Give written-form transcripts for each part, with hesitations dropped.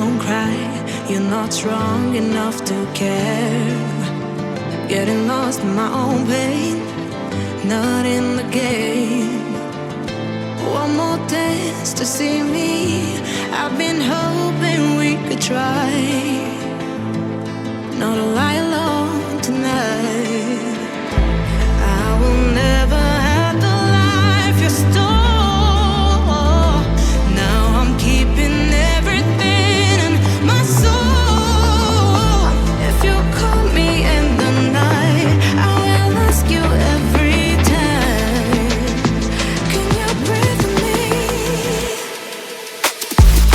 don't cry. You're not strong enough to care. Getting lost in my own pain, not in the game. One more dance to see me. I've been hoping we could try not to lie alone tonight. I will never have the life you stole. Now I'm keeping everything in my soul. If you call me in the night, I will ask you every time, can you breathe with me?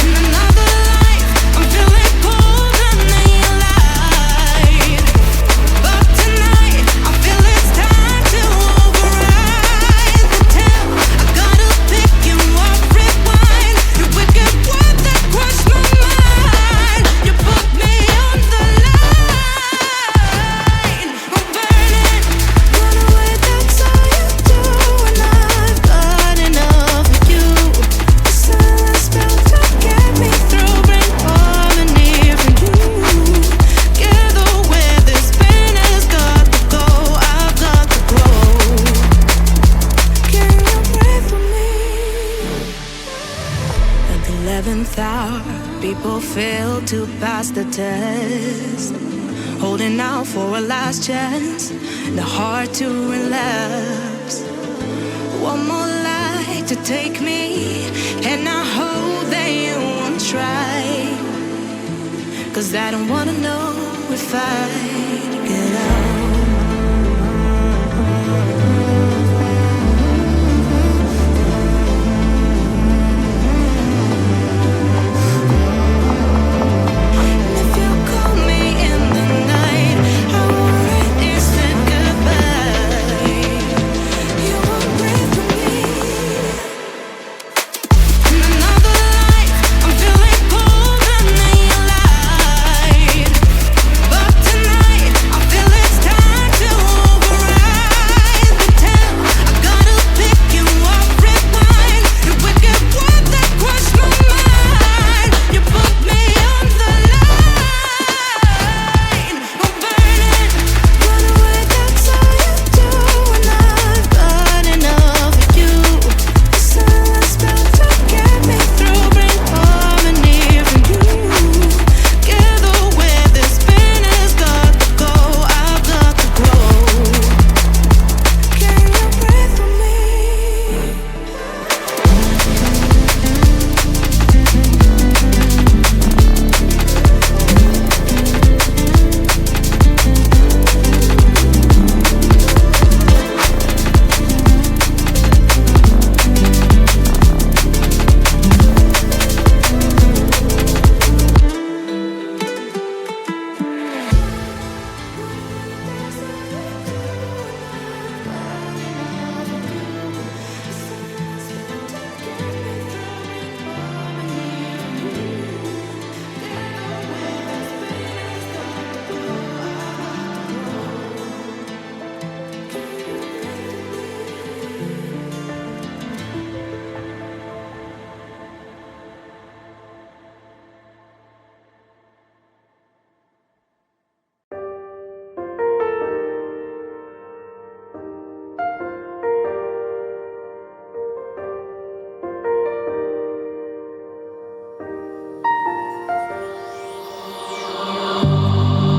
In another life, I'm feeling colder than your light. But tonight, I feel it's time to override the tale. I gotta pick you up, rewind. Your wicked words that crush my mind. You put me on the line. I'm burning, run away, that's all you do. And I've got enough of you. The silence spell to get me through, bring harmony for you. Gather where this pain has got to go, I've got to grow. Can you breathe with me? At the 11th hour, people fail to pass the test, holding out for a last chance, the heart to relapse. One more light to take me, and I hope that you won't try, 'cause I don't wanna know if I get out. If you call me in the night, I already said goodbye. You won't breathe with me. In another life, I'm feeling colder than your light. But tonight, I feel it's time to override the tale. I gotta pick you up, rewind. Your wicked words that crush my mind. You put me on the line. I'm burning, run away, that's all you do. And I've got enough of you. The silence spell to get me through, bring harmony for you. Gather where this pain has got to go, I've got to grow. Can you breathe with me?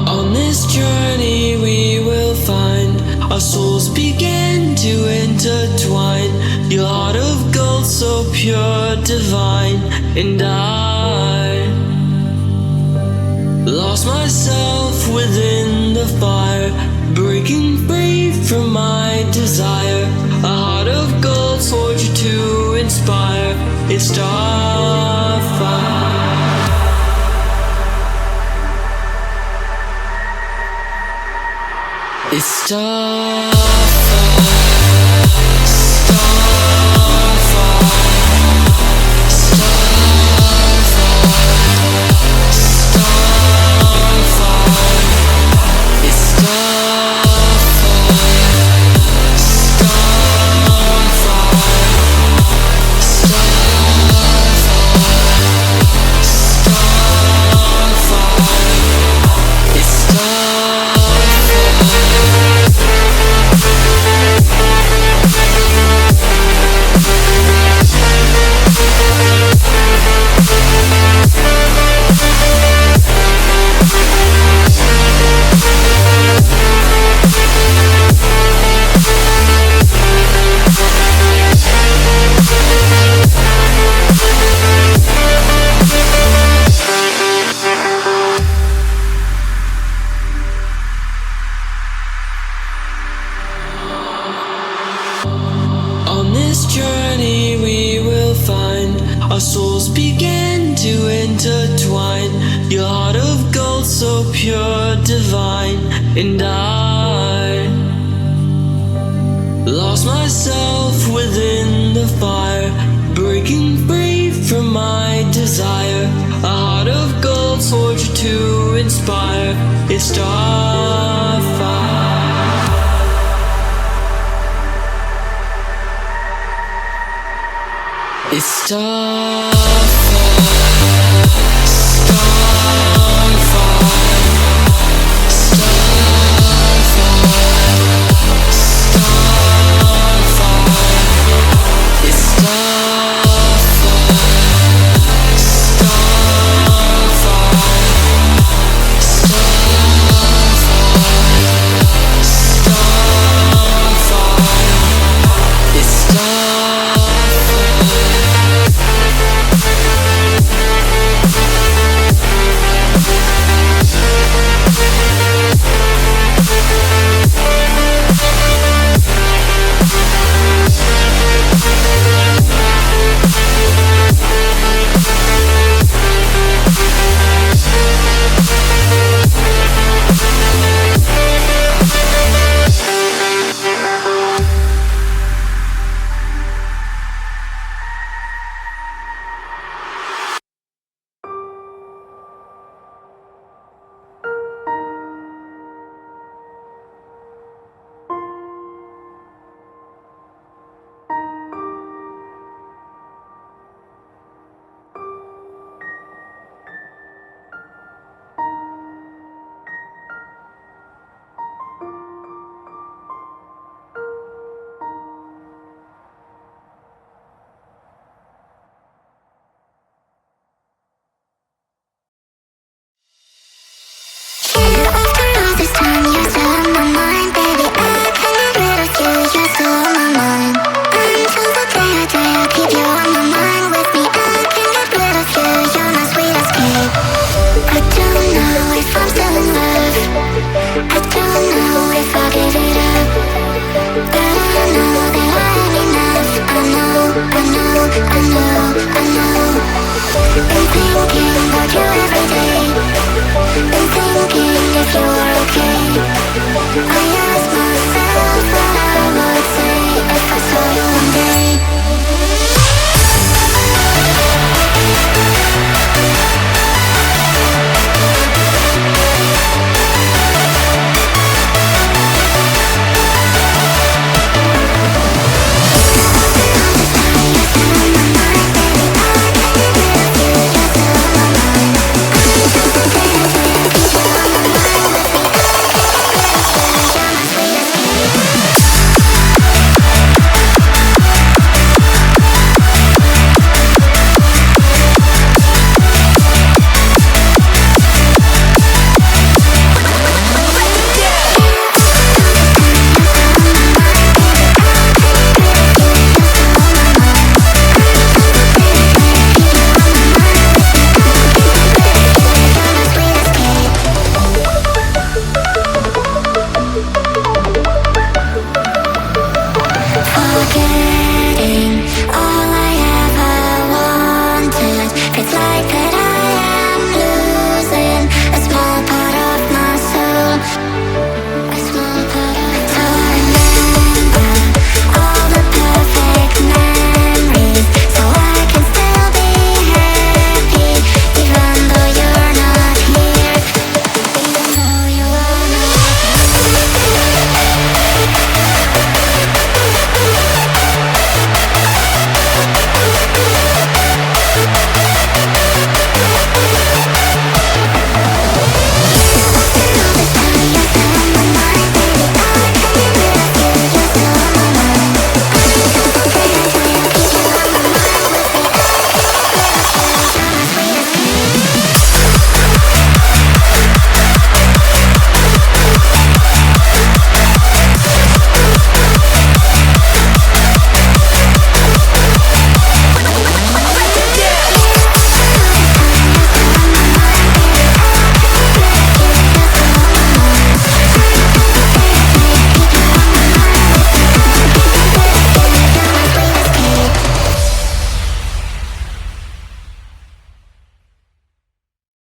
On this journey we will find our souls begin to intertwine. Your heart of gold, so pure, divine. And I lost myself within the fire, breaking free from my desire. A heart of gold, forged to inspire. It's starfire. It's starfire, starfire, starfire, starfire. It's starfire, starfire, starfire, starfire. so pure, divine, and I lost myself within the fire, breaking free from my desire. A heart of gold, forged to inspire. It's starfire. It's starfire.